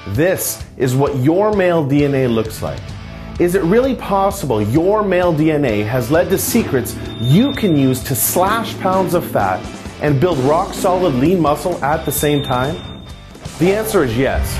This is what your male DNA looks like. Is it really possible your male DNA has led to secrets you can use to slash pounds of fat and build rock-solid lean muscle at the same time? The answer is yes.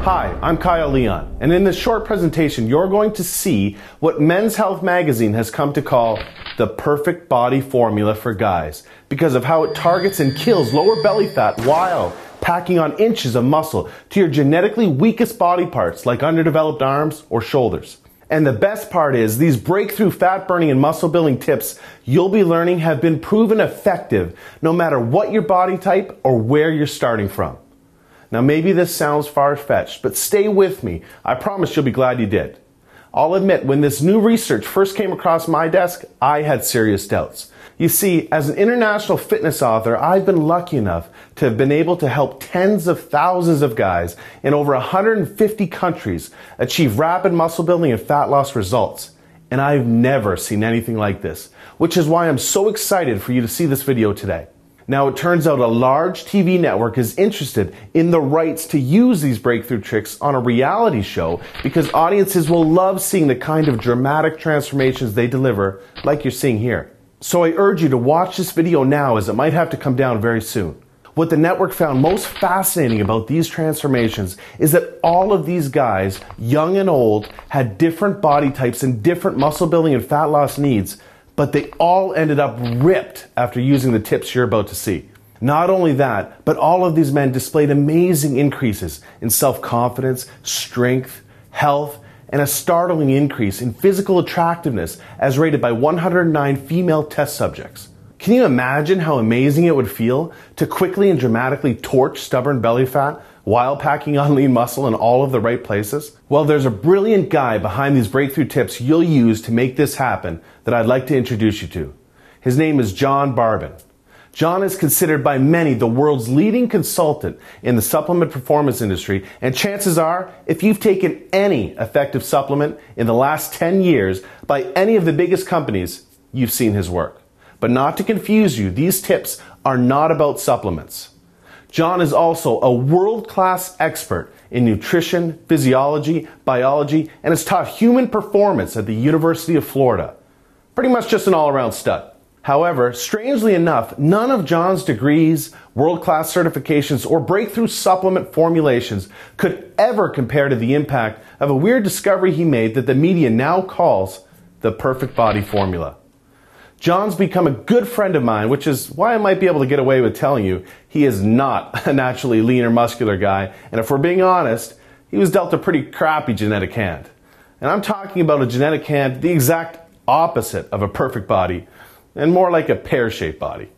Hi, I'm Kyle Leon, and in this short presentation, you're going to see what Men's Health magazine has come to call the perfect body formula for guys because of how it targets and kills lower belly fat while packing on inches of muscle to your genetically weakest body parts like underdeveloped arms or shoulders. And the best part is these breakthrough fat burning and muscle building tips you'll be learning have been proven effective no matter what your body type or where you're starting from. Now maybe this sounds far-fetched, but stay with me. I promise you'll be glad you did. I'll admit, when this new research first came across my desk, I had serious doubts. You see, as an international fitness author, I've been lucky enough to have been able to help tens of thousands of guys in over 150 countries achieve rapid muscle building and fat loss results. And I've never seen anything like this, which is why I'm so excited for you to see this video today. Now, it turns out a large TV network is interested in the rights to use these breakthrough tricks on a reality show because audiences will love seeing the kind of dramatic transformations they deliver, like you're seeing here. So I urge you to watch this video now, as it might have to come down very soon. What the network found most fascinating about these transformations is that all of these guys, young and old, had different body types and different muscle building and fat loss needs, but they all ended up ripped after using the tips you're about to see. Not only that, but all of these men displayed amazing increases in self-confidence, strength, health, and a startling increase in physical attractiveness as rated by 109 female test subjects. Can you imagine how amazing it would feel to quickly and dramatically torch stubborn belly fat while packing on lean muscle in all of the right places? Well, there's a brilliant guy behind these breakthrough tips you'll use to make this happen that I'd like to introduce you to. His name is John Barbon. John is considered by many the world's leading consultant in the supplement performance industry, and chances are, if you've taken any effective supplement in the last 10 years by any of the biggest companies, you've seen his work. But not to confuse you, these tips are not about supplements. John is also a world-class expert in nutrition, physiology, biology, and has taught human performance at the University of Florida. Pretty much just an all-around stud. However, strangely enough, none of John's degrees, world-class certifications, or breakthrough supplement formulations could ever compare to the impact of a weird discovery he made that the media now calls the perfect body formula. John's become a good friend of mine, which is why I might be able to get away with telling you he is not a naturally lean or muscular guy, and if we're being honest, he was dealt a pretty crappy genetic hand. And I'm talking about a genetic hand the exact opposite of a perfect body, and more like a pear-shaped body.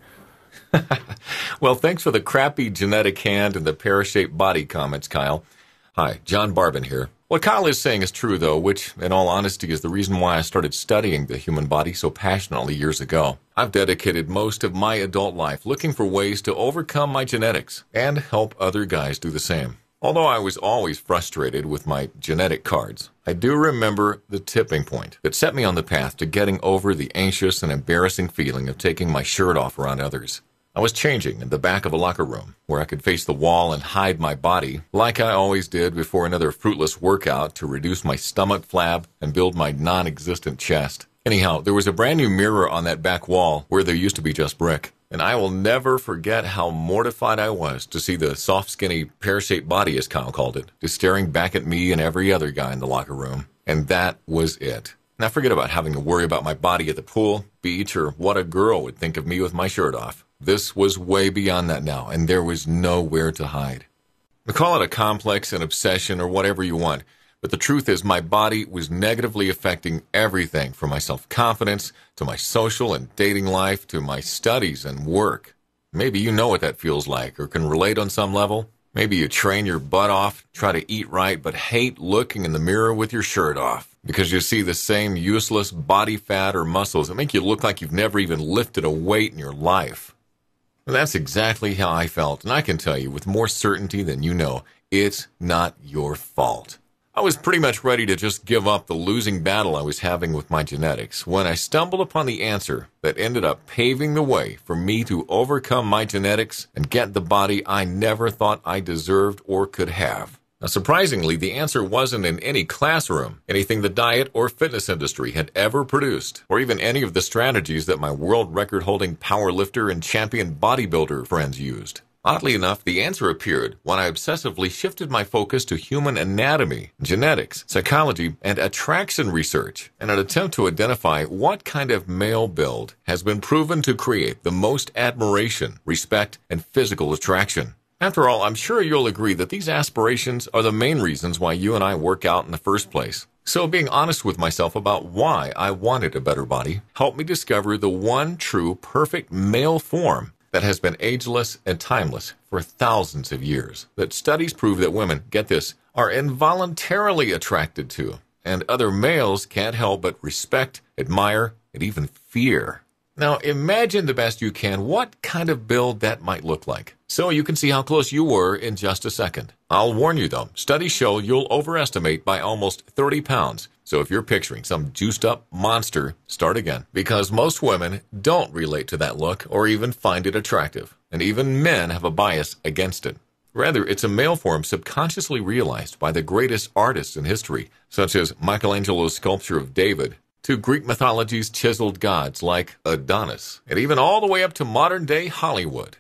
Well, thanks for the crappy genetic hand and the pear-shaped body comments, Kyle. Hi, John Barbon here. What Kyle is saying is true, though, which, in all honesty, is the reason why I started studying the human body so passionately years ago. I've dedicated most of my adult life looking for ways to overcome my genetics and help other guys do the same. Although I was always frustrated with my genetic cards, I do remember the tipping point that set me on the path to getting over the anxious and embarrassing feeling of taking my shirt off around others. I was changing in the back of a locker room where I could face the wall and hide my body like I always did before another fruitless workout to reduce my stomach flab and build my non-existent chest. Anyhow, there was a brand new mirror on that back wall where there used to be just brick. And I will never forget how mortified I was to see the soft, skinny, pear-shaped body, as Kyle called it, just staring back at me and every other guy in the locker room. And that was it. Now forget about having to worry about my body at the pool, beach, or what a girl would think of me with my shirt off. This was way beyond that now, and there was nowhere to hide. Call it a complex, an obsession, or whatever you want, but the truth is my body was negatively affecting everything from my self-confidence to my social and dating life to my studies and work. Maybe you know what that feels like or can relate on some level. Maybe you train your butt off, try to eat right, but hate looking in the mirror with your shirt off because you see the same useless body fat or muscles that make you look like you've never even lifted a weight in your life. Well, that's exactly how I felt, and I can tell you with more certainty than you know, it's not your fault. I was pretty much ready to just give up the losing battle I was having with my genetics when I stumbled upon the answer that ended up paving the way for me to overcome my genetics and get the body I never thought I deserved or could have. Now, surprisingly, the answer wasn't in any classroom, anything the diet or fitness industry had ever produced, or even any of the strategies that my world record-holding powerlifter and champion bodybuilder friends used. Oddly enough, the answer appeared when I obsessively shifted my focus to human anatomy, genetics, psychology, and attraction research in an attempt to identify what kind of male build has been proven to create the most admiration, respect, and physical attraction. After all, I'm sure you'll agree that these aspirations are the main reasons why you and I work out in the first place. So being honest with myself about why I wanted a better body helped me discover the one true perfect male form that has been ageless and timeless for thousands of years, that studies prove that women, get this, are involuntarily attracted to, and other males can't help but respect, admire, and even fear. Now, imagine the best you can what kind of build that might look like, so you can see how close you were in just a second. I'll warn you, though, studies show you'll overestimate by almost 30 pounds, so if you're picturing some juiced-up monster, start again, because most women don't relate to that look or even find it attractive, and even men have a bias against it. Rather, it's a male form subconsciously realized by the greatest artists in history, such as Michelangelo's sculpture of David, to Greek mythology's chiseled gods like Adonis, and even all the way up to modern-day Hollywood.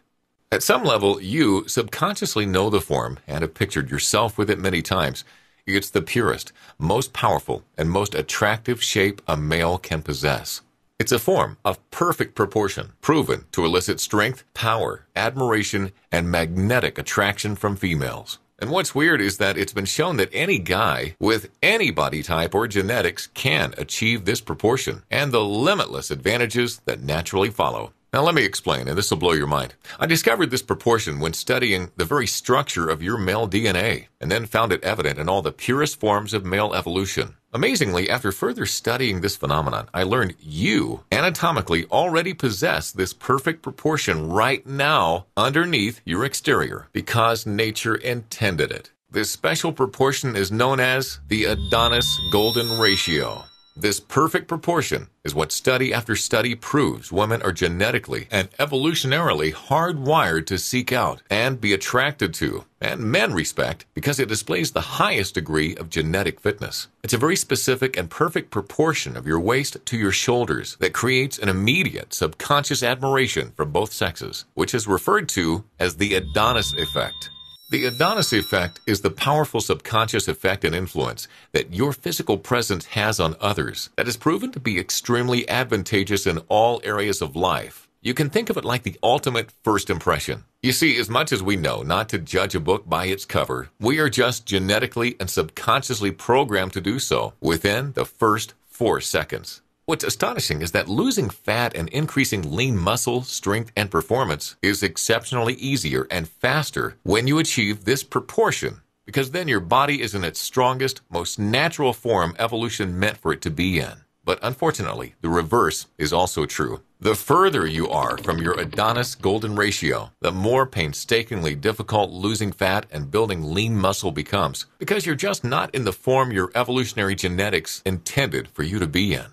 At some level, you subconsciously know the form and have pictured yourself with it many times. It's the purest, most powerful, and most attractive shape a male can possess. It's a form of perfect proportion, proven to elicit strength, power, admiration, and magnetic attraction from females. And what's weird is that it's been shown that any guy with any body type or genetics can achieve this proportion and the limitless advantages that naturally follow. Now let me explain, and this will blow your mind. I discovered this proportion when studying the very structure of your male DNA, and then found it evident in all the purest forms of male evolution. Amazingly, after further studying this phenomenon, I learned you anatomically already possess this perfect proportion right now underneath your exterior, because nature intended it. This special proportion is known as the Adonis Golden Ratio. This perfect proportion is what study after study proves women are genetically and evolutionarily hardwired to seek out and be attracted to, and men respect, because it displays the highest degree of genetic fitness. It's a very specific and perfect proportion of your waist to your shoulders that creates an immediate subconscious admiration for both sexes, which is referred to as the Adonis effect. The Adonis effect is the powerful subconscious effect and influence that your physical presence has on others that is proven to be extremely advantageous in all areas of life. You can think of it like the ultimate first impression. You see, as much as we know not to judge a book by its cover, we are just genetically and subconsciously programmed to do so within the first 4 seconds. What's astonishing is that losing fat and increasing lean muscle, strength, and performance is exceptionally easier and faster when you achieve this proportion, because then your body is in its strongest, most natural form evolution meant for it to be in. But unfortunately, the reverse is also true. The further you are from your Adonis Golden Ratio, the more painstakingly difficult losing fat and building lean muscle becomes, because you're just not in the form your evolutionary genetics intended for you to be in.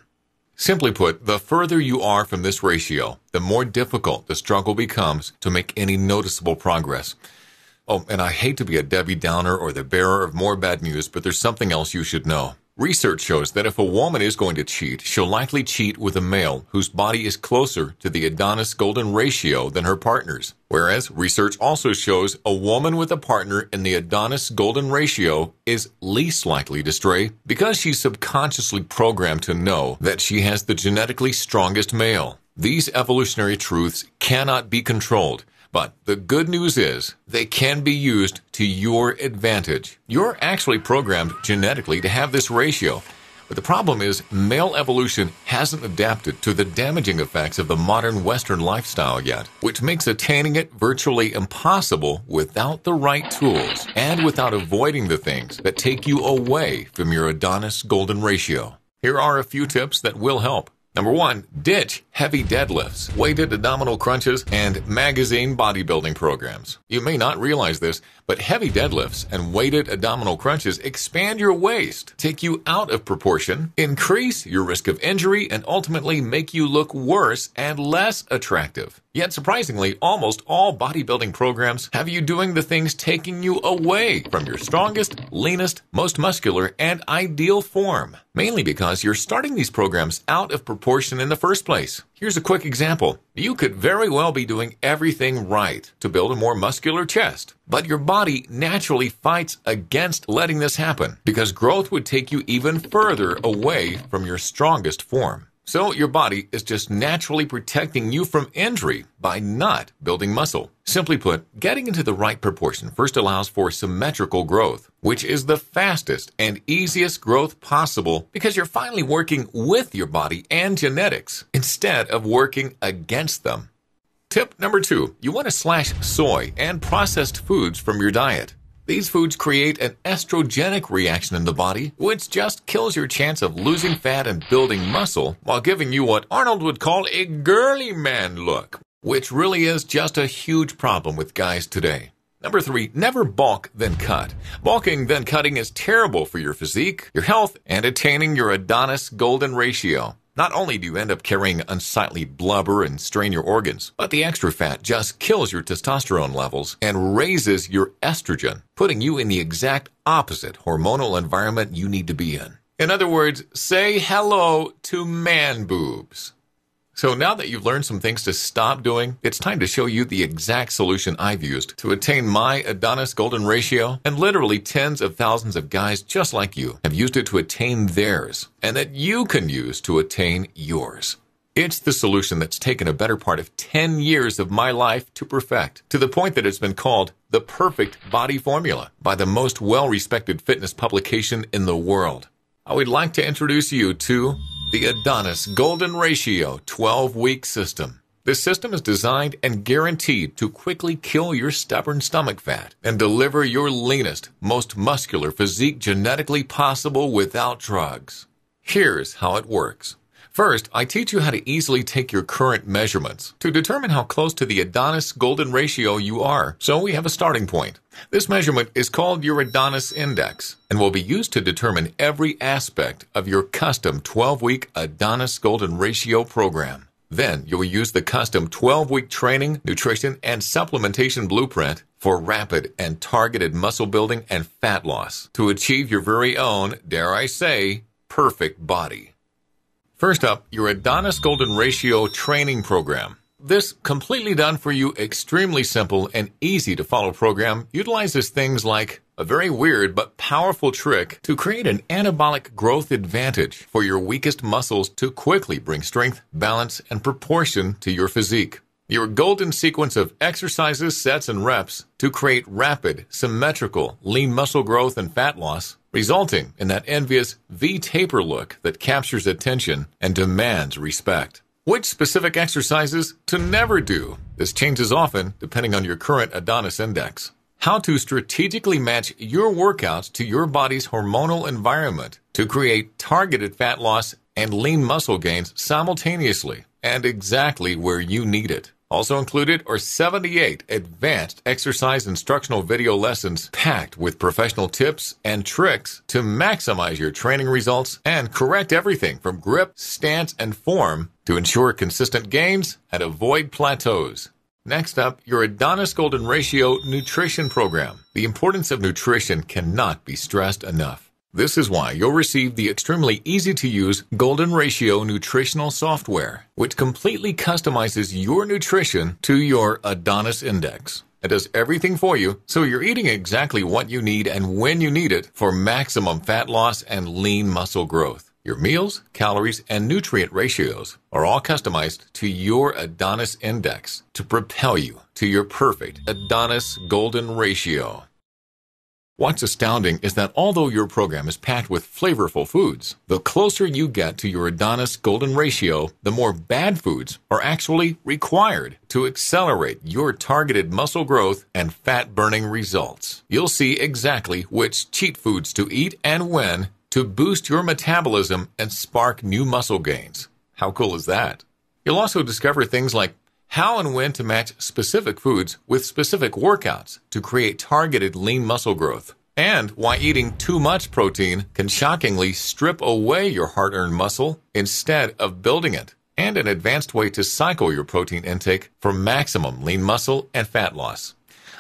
Simply put, the further you are from this ratio, the more difficult the struggle becomes to make any noticeable progress. Oh, and I hate to be a Debbie Downer or the bearer of more bad news, but there's something else you should know. Research shows that if a woman is going to cheat, she'll likely cheat with a male whose body is closer to the Adonis Golden Ratio than her partner's. Whereas research also shows a woman with a partner in the Adonis Golden Ratio is least likely to stray because she's subconsciously programmed to know that she has the genetically strongest male. These evolutionary truths cannot be controlled. But the good news is they can be used to your advantage. You're actually programmed genetically to have this ratio. But the problem is male evolution hasn't adapted to the damaging effects of the modern Western lifestyle yet, which makes attaining it virtually impossible without the right tools and without avoiding the things that take you away from your Adonis Golden Ratio. Here are a few tips that will help. Number 1, ditch heavy deadlifts, weighted abdominal crunches, and magazine bodybuilding programs. You may not realize this, but heavy deadlifts and weighted abdominal crunches expand your waist, take you out of proportion, increase your risk of injury, and ultimately make you look worse and less attractive. Yet surprisingly, almost all bodybuilding programs have you doing the things taking you away from your strongest, leanest, most muscular, and ideal form. Mainly because you're starting these programs out of proportion in the first place. Here's a quick example. You could very well be doing everything right to build a more muscular chest, but your body naturally fights against letting this happen because growth would take you even further away from your strongest form. So your body is just naturally protecting you from injury by not building muscle. Simply put, getting into the right proportion first allows for symmetrical growth, which is the fastest and easiest growth possible because you're finally working with your body and genetics instead of working against them. Tip number 2, you want to slash soy and processed foods from your diet. These foods create an estrogenic reaction in the body, which just kills your chance of losing fat and building muscle while giving you what Arnold would call a girly man look, which really is just a huge problem with guys today. Number 3, never bulk then cut. Bulking then cutting is terrible for your physique, your health, and attaining your Adonis golden ratio. Not only do you end up carrying unsightly blubber and strain your organs, but the extra fat just kills your testosterone levels and raises your estrogen, putting you in the exact opposite hormonal environment you need to be in. In other words, say hello to man boobs. So now that you've learned some things to stop doing, it's time to show you the exact solution I've used to attain my Adonis golden ratio, and literally tens of thousands of guys just like you have used it to attain theirs, and that you can use to attain yours. It's the solution that's taken a better part of 10 years of my life to perfect, to the point that it's been called the perfect body formula by the most well-respected fitness publication in the world. I would like to introduce you to the Adonis Golden Ratio 12-week system. This system is designed and guaranteed to quickly kill your stubborn stomach fat and deliver your leanest, most muscular physique genetically possible without drugs. Here's how it works. First, I teach you how to easily take your current measurements to determine how close to the Adonis Golden Ratio you are, so we have a starting point. This measurement is called your Adonis Index and will be used to determine every aspect of your custom 12-week Adonis Golden Ratio program. Then you will use the custom 12-week training, nutrition, and supplementation blueprint for rapid and targeted muscle building and fat loss to achieve your very own, dare I say, perfect body. First up, your Adonis Golden Ratio training program. This completely done for you, extremely simple and easy to follow program utilizes things like a very weird but powerful trick to create an anabolic growth advantage for your weakest muscles to quickly bring strength, balance, and proportion to your physique. Your golden sequence of exercises, sets, and reps to create rapid, symmetrical, lean muscle growth and fat loss, resulting in that envious V-taper look that captures attention and demands respect. Which specific exercises to never do? This changes often depending on your current Adonis Index. How to strategically match your workouts to your body's hormonal environment to create targeted fat loss and lean muscle gains simultaneously and exactly where you need it. Also included are 78 advanced exercise instructional video lessons packed with professional tips and tricks to maximize your training results and correct everything from grip, stance, and form to ensure consistent gains and avoid plateaus. Next up, your Adonis Golden Ratio nutrition program. The importance of nutrition cannot be stressed enough. This is why you'll receive the extremely easy-to-use Golden Ratio nutritional software, which completely customizes your nutrition to your Adonis Index. It does everything for you, so you're eating exactly what you need and when you need it for maximum fat loss and lean muscle growth. Your meals, calories, and nutrient ratios are all customized to your Adonis Index to propel you to your perfect Adonis Golden Ratio. What's astounding is that although your program is packed with flavorful foods, the closer you get to your Adonis Golden Ratio, the more bad foods are actually required to accelerate your targeted muscle growth and fat-burning results. You'll see exactly which cheat foods to eat and when to boost your metabolism and spark new muscle gains. How cool is that? You'll also discover things like how and when to match specific foods with specific workouts to create targeted lean muscle growth, and why eating too much protein can shockingly strip away your hard-earned muscle instead of building it, and an advanced way to cycle your protein intake for maximum lean muscle and fat loss.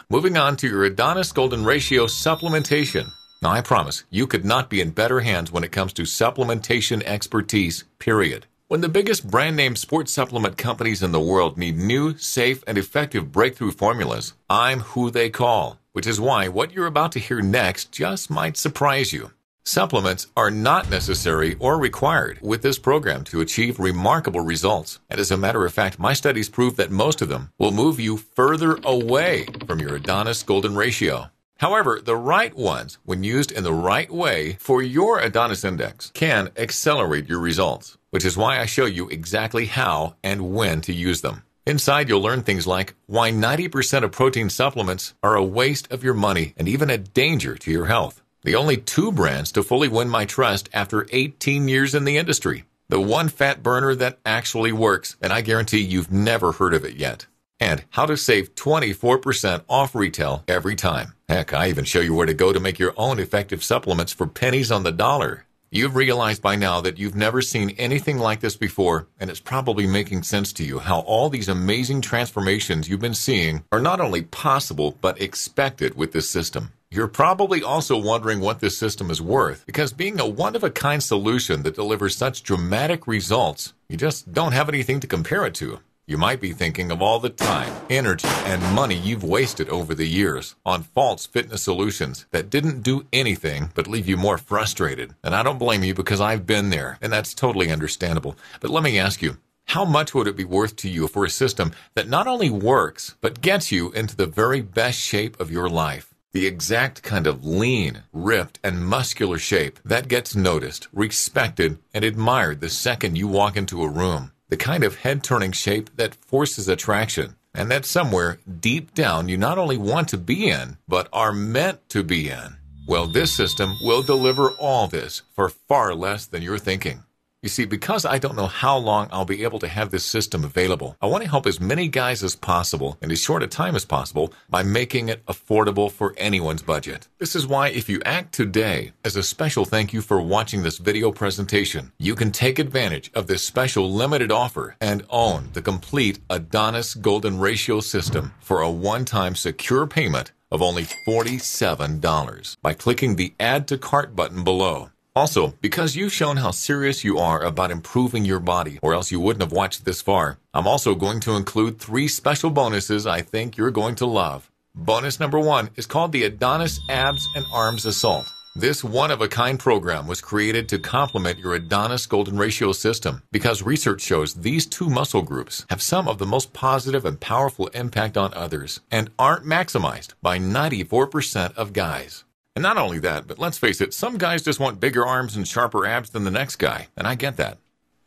Moving on to your Adonis Golden Ratio supplementation. Now, I promise you could not be in better hands when it comes to supplementation expertise, period. When the biggest brand-name sports supplement companies in the world need new, safe, and effective breakthrough formulas, I'm who they call, which is why what you're about to hear next just might surprise you. Supplements are not necessary or required with this program to achieve remarkable results. And as a matter of fact, my studies prove that most of them will move you further away from your Adonis Golden Ratio. However, the right ones, when used in the right way for your Adonis Index, can accelerate your results, which is why I show you exactly how and when to use them. Inside, you'll learn things like why 90% of protein supplements are a waste of your money and even a danger to your health. The only 2 brands to fully win my trust after 18 years in the industry. The one fat burner that actually works, and I guarantee you've never heard of it yet. And how to save 24% off retail every time. Heck, I even show you where to go to make your own effective supplements for pennies on the dollar. You've realized by now that you've never seen anything like this before, and it's probably making sense to you how all these amazing transformations you've been seeing are not only possible, but expected with this system. You're probably also wondering what this system is worth, because being a one-of-a-kind solution that delivers such dramatic results, you just don't have anything to compare it to. You might be thinking of all the time, energy, and money you've wasted over the years on false fitness solutions that didn't do anything but leave you more frustrated. And I don't blame you because I've been there, and that's totally understandable. But let me ask you, how much would it be worth to you for a system that not only works, but gets you into the very best shape of your life? The exact kind of lean, ripped, and muscular shape that gets noticed, respected, and admired the second you walk into a room. The kind of head-turning shape that forces attraction, and that somewhere deep down you not only want to be in, but are meant to be in. Well, this system will deliver all this for far less than you're thinking. You see, because I don't know how long I'll be able to have this system available, I want to help as many guys as possible in as short a time as possible by making it affordable for anyone's budget. This is why if you act today, as a special thank you for watching this video presentation, you can take advantage of this special limited offer and own the complete Adonis Golden Ratio system for a one-time secure payment of only $47 by clicking the Add to Cart button below. Also, because you've shown how serious you are about improving your body, or else you wouldn't have watched this far, I'm also going to include 3 special bonuses I think you're going to love. Bonus number 1 is called the Adonis Abs and Arms Assault. This one-of-a-kind program was created to complement your Adonis Golden Ratio system because research shows these 2 muscle groups have some of the most positive and powerful impact on others and aren't maximized by 94% of guys. And not only that, but let's face it, some guys just want bigger arms and sharper abs than the next guy, and I get that.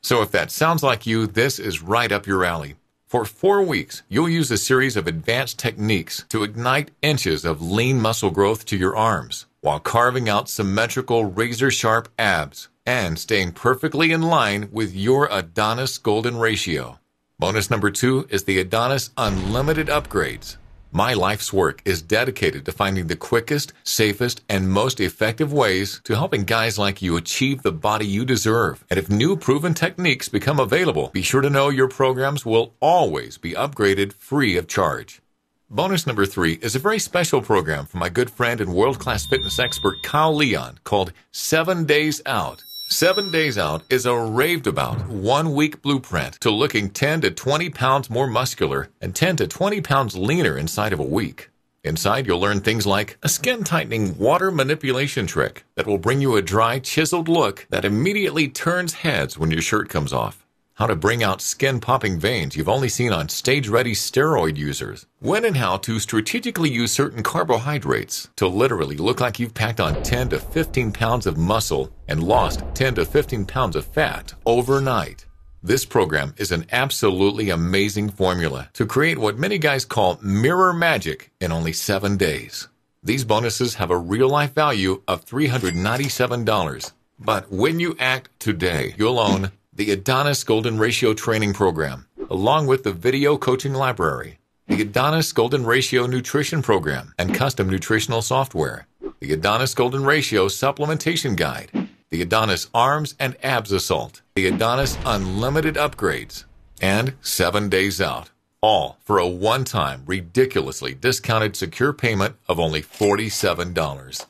So if that sounds like you, this is right up your alley. For 4 weeks, you'll use a series of advanced techniques to ignite inches of lean muscle growth to your arms, while carving out symmetrical razor-sharp abs and staying perfectly in line with your Adonis Golden Ratio. Bonus number 2 is the Adonis Unlimited Upgrades. My life's work is dedicated to finding the quickest, safest, and most effective ways to helping guys like you achieve the body you deserve. And if new proven techniques become available, be sure to know your programs will always be upgraded free of charge. Bonus number 3 is a very special program from my good friend and world-class fitness expert Kyle Leon called 7 Days Out. 7 Days Out is a raved-about 1-week blueprint to looking 10 to 20 pounds more muscular and 10 to 20 pounds leaner inside of a week. Inside, you'll learn things like a skin-tightening water manipulation trick that will bring you a dry, chiseled look that immediately turns heads when your shirt comes off. How to bring out skin-popping veins you've only seen on stage-ready steroid users. When and how to strategically use certain carbohydrates to literally look like you've packed on 10 to 15 pounds of muscle and lost 10 to 15 pounds of fat overnight. This program is an absolutely amazing formula to create what many guys call mirror magic in only 7 days. These bonuses have a real-life value of $397. But when you act today, you'll own the Adonis Golden Ratio Training Program, along with the Video Coaching Library, the Adonis Golden Ratio Nutrition Program and custom nutritional software, the Adonis Golden Ratio Supplementation Guide, the Adonis Arms and Abs Assault, the Adonis Unlimited Upgrades, and 7 Days Out, all for a one-time, ridiculously discounted secure payment of only $47.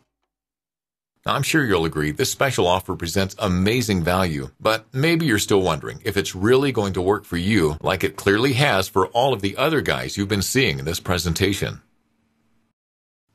Now, I'm sure you'll agree this special offer presents amazing value, but maybe you're still wondering if it's really going to work for you like it clearly has for all of the other guys you've been seeing in this presentation.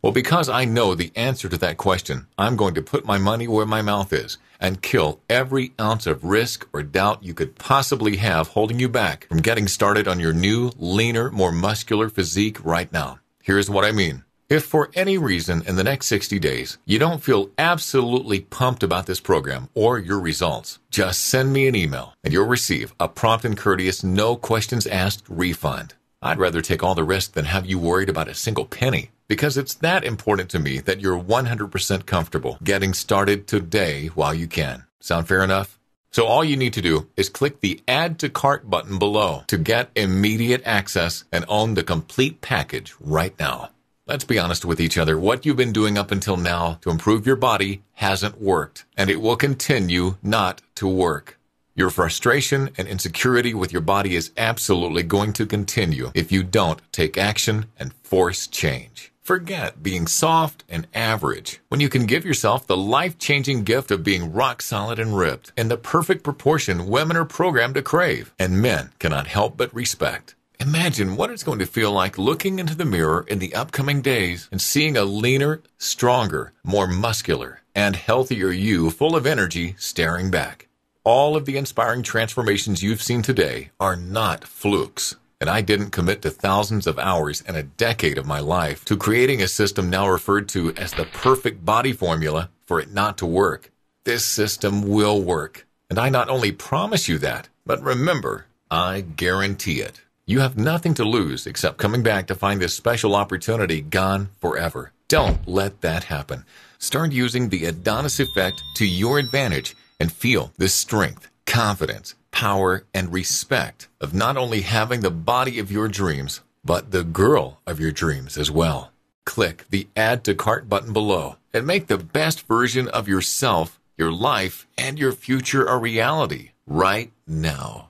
Well, because I know the answer to that question, I'm going to put my money where my mouth is and kill every ounce of risk or doubt you could possibly have holding you back from getting started on your new, leaner, more muscular physique right now. Here's what I mean. If for any reason in the next 60 days you don't feel absolutely pumped about this program or your results, just send me an email and you'll receive a prompt and courteous, no questions asked refund. I'd rather take all the risk than have you worried about a single penny, because it's that important to me that you're 100% comfortable getting started today while you can. Sound fair enough? So all you need to do is click the Add to Cart button below to get immediate access and own the complete package right now. Let's be honest with each other. What you've been doing up until now to improve your body hasn't worked, and it will continue not to work. Your frustration and insecurity with your body is absolutely going to continue if you don't take action and force change. Forget being soft and average when you can give yourself the life-changing gift of being rock solid and ripped in the perfect proportion women are programmed to crave and men cannot help but respect. Imagine what it's going to feel like looking into the mirror in the upcoming days and seeing a leaner, stronger, more muscular, and healthier you full of energy staring back. All of the inspiring transformations you've seen today are not flukes, and I didn't commit to thousands of hours and a decade of my life to creating a system now referred to as the perfect body formula for it not to work. This system will work, and I not only promise you that, but remember, I guarantee it. You have nothing to lose except coming back to find this special opportunity gone forever. Don't let that happen. Start using the Adonis effect to your advantage and feel the strength, confidence, power, and respect of not only having the body of your dreams, but the girl of your dreams as well. Click the Add to Cart button below and make the best version of yourself, your life, and your future a reality right now.